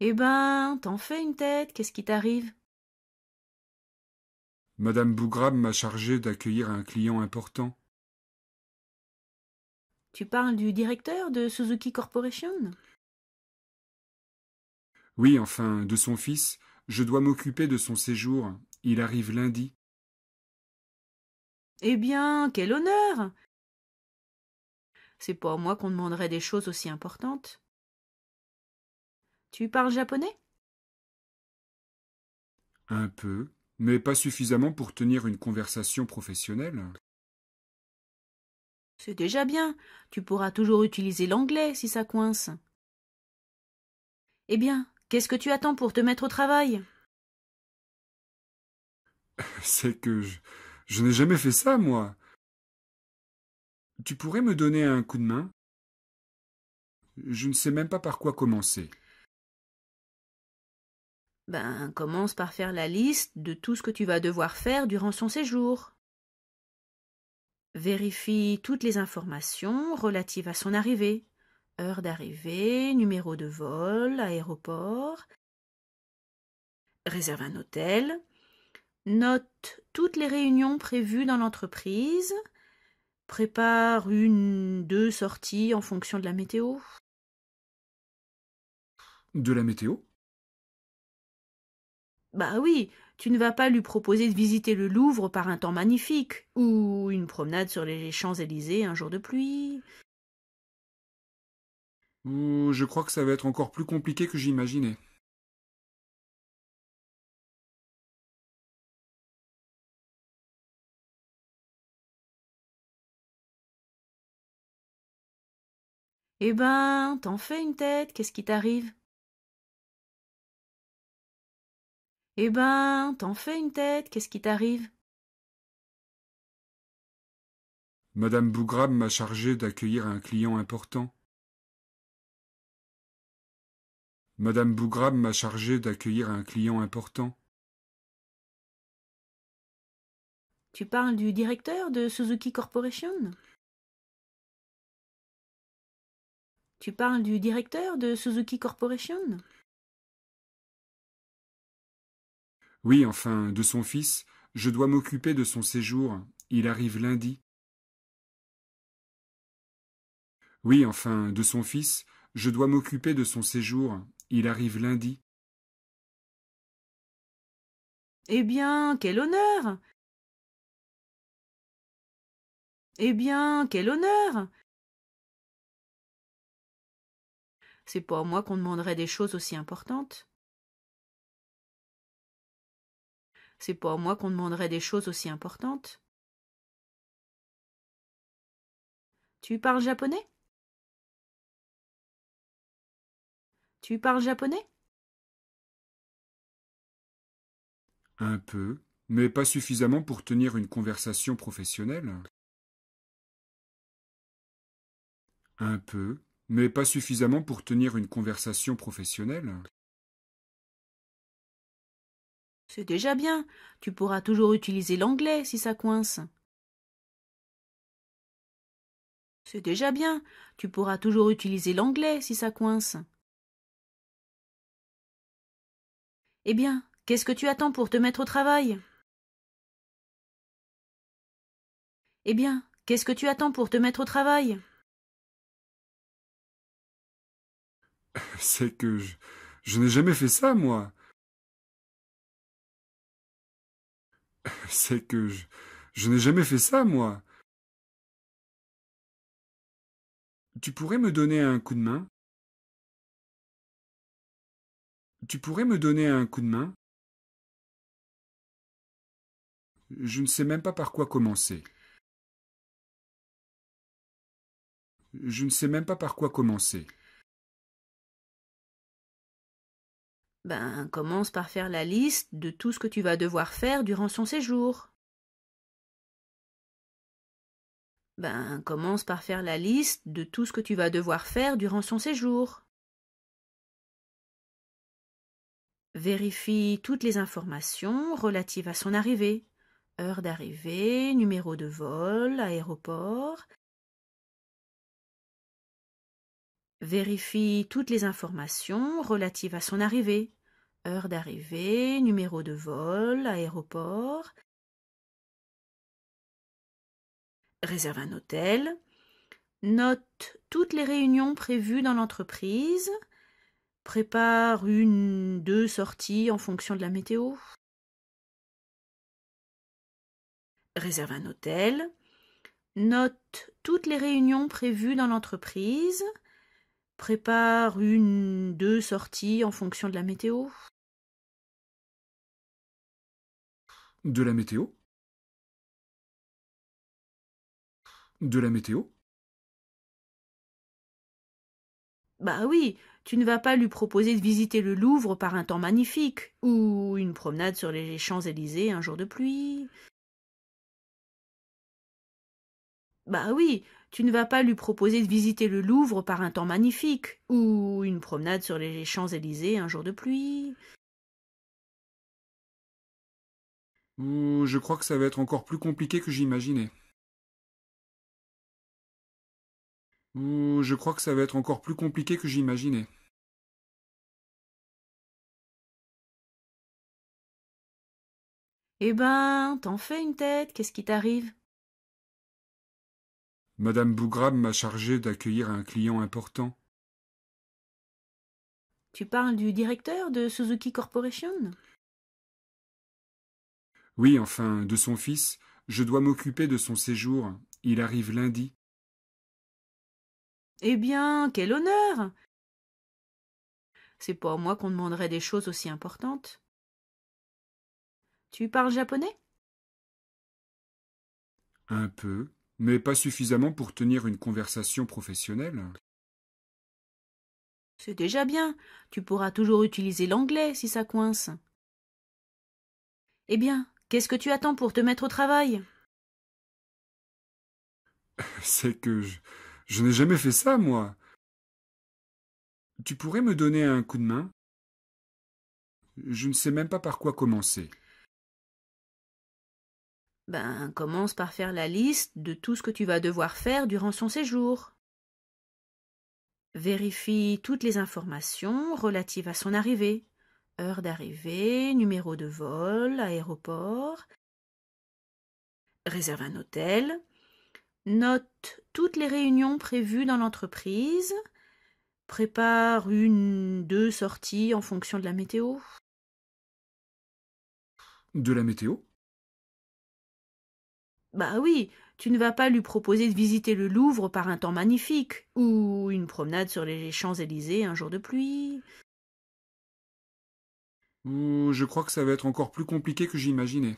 Eh ben, t'en fais une tête, qu'est-ce qui t'arrive? Madame Bougram m'a chargé d'accueillir un client important. Tu parles du directeur de Suzuki Corporation? Oui, enfin, de son fils. Je dois m'occuper de son séjour. Il arrive lundi. Eh bien, quel honneur! C'est pas à moi qu'on demanderait des choses aussi importantes. Tu parles japonais? Un peu, mais pas suffisamment pour tenir une conversation professionnelle. C'est déjà bien, tu pourras toujours utiliser l'anglais si ça coince. Eh bien, qu'est-ce que tu attends pour te mettre au travail? C'est que je n'ai jamais fait ça, moi. Tu pourrais me donner un coup de main? Je ne sais même pas par quoi commencer. Ben, commence par faire la liste de tout ce que tu vas devoir faire durant son séjour. Vérifie toutes les informations relatives à son arrivée. Heure d'arrivée, numéro de vol, aéroport. Réserve un hôtel. Note toutes les réunions prévues dans l'entreprise. Prépare une, deux sorties en fonction de la météo. De la météo? Bah oui, tu ne vas pas lui proposer de visiter le Louvre par un temps magnifique, ou une promenade sur les Champs-Élysées un jour de pluie. Oh, je crois que ça va être encore plus compliqué que j'imaginais. Eh ben, t'en fais une tête, qu'est-ce qui t'arrive? Eh ben, t'en fais une tête, qu'est-ce qui t'arrive? Madame Bougram m'a chargé d'accueillir un client important. Madame Bougram m'a chargé d'accueillir un client important. Tu parles du directeur de Suzuki Corporation? Tu parles du directeur de Suzuki Corporation? Oui, enfin, de son fils. Je dois m'occuper de son séjour. Il arrive lundi. Oui, enfin, de son fils. Je dois m'occuper de son séjour. Il arrive lundi. Eh bien, quel honneur! Eh bien, quel honneur! C'est pas à moi qu'on demanderait des choses aussi importantes. C'est pas à moi qu'on demanderait des choses aussi importantes. Tu parles japonais? Tu parles japonais? Un peu, mais pas suffisamment pour tenir une conversation professionnelle. Un peu, mais pas suffisamment pour tenir une conversation professionnelle. C'est déjà bien, tu pourras toujours utiliser l'anglais si ça coince. C'est déjà bien, tu pourras toujours utiliser l'anglais si ça coince. Eh bien, qu'est-ce que tu attends pour te mettre au travail? Eh bien, qu'est-ce que tu attends pour te mettre au travail? C'est que je n'ai jamais fait ça, moi. C'est que je n'ai jamais fait ça, moi. Tu pourrais me donner un coup de main? Tu pourrais me donner un coup de main? Je ne sais même pas par quoi commencer. Je ne sais même pas par quoi commencer. Ben, commence par faire la liste de tout ce que tu vas devoir faire durant son séjour. Ben, commence par faire la liste de tout ce que tu vas devoir faire durant son séjour. Vérifie toutes les informations relatives à son arrivée. Heure d'arrivée, numéro de vol, aéroport. Vérifie toutes les informations relatives à son arrivée. Heure d'arrivée, numéro de vol, aéroport. Réserve un hôtel. Note toutes les réunions prévues dans l'entreprise. Prépare 1, 2 sorties en fonction de la météo. Réserve un hôtel. Note toutes les réunions prévues dans l'entreprise. Prépare 1, 2 sorties en fonction de la météo. De la météo? De la météo? Bah oui, tu ne vas pas lui proposer de visiter le Louvre par un temps magnifique, ou une promenade sur les Champs-Élysées un jour de pluie. Bah oui, tu ne vas pas lui proposer de visiter le Louvre par un temps magnifique, ou une promenade sur les Champs-Élysées un jour de pluie. Oh, je crois que ça va être encore plus compliqué que j'imaginais. Oh, je crois que ça va être encore plus compliqué que j'imaginais. Eh ben, t'en fais une tête, qu'est-ce qui t'arrive? Madame Bougram m'a chargé d'accueillir un client important. Tu parles du directeur de Suzuki Corporation? Oui, enfin, de son fils. Je dois m'occuper de son séjour. Il arrive lundi. Eh bien, quel honneur! C'est pas à moi qu'on demanderait des choses aussi importantes. Tu parles japonais? Un peu, mais pas suffisamment pour tenir une conversation professionnelle. C'est déjà bien. Tu pourras toujours utiliser l'anglais si ça coince. Eh bien, qu'est-ce que tu attends pour te mettre au travail? C'est que je n'ai jamais fait ça, moi. Tu pourrais me donner un coup de main? Je ne sais même pas par quoi commencer. Ben, commence par faire la liste de tout ce que tu vas devoir faire durant son séjour. Vérifie toutes les informations relatives à son arrivée. Heure d'arrivée, numéro de vol, aéroport. Réserve un hôtel. Note toutes les réunions prévues dans l'entreprise. Prépare 1, 2 sorties en fonction de la météo. De la météo? Bah oui, tu ne vas pas lui proposer de visiter le Louvre par un temps magnifique, ou une promenade sur les Champs-Élysées un jour de pluie. Oh, je crois que ça va être encore plus compliqué que j'imaginais.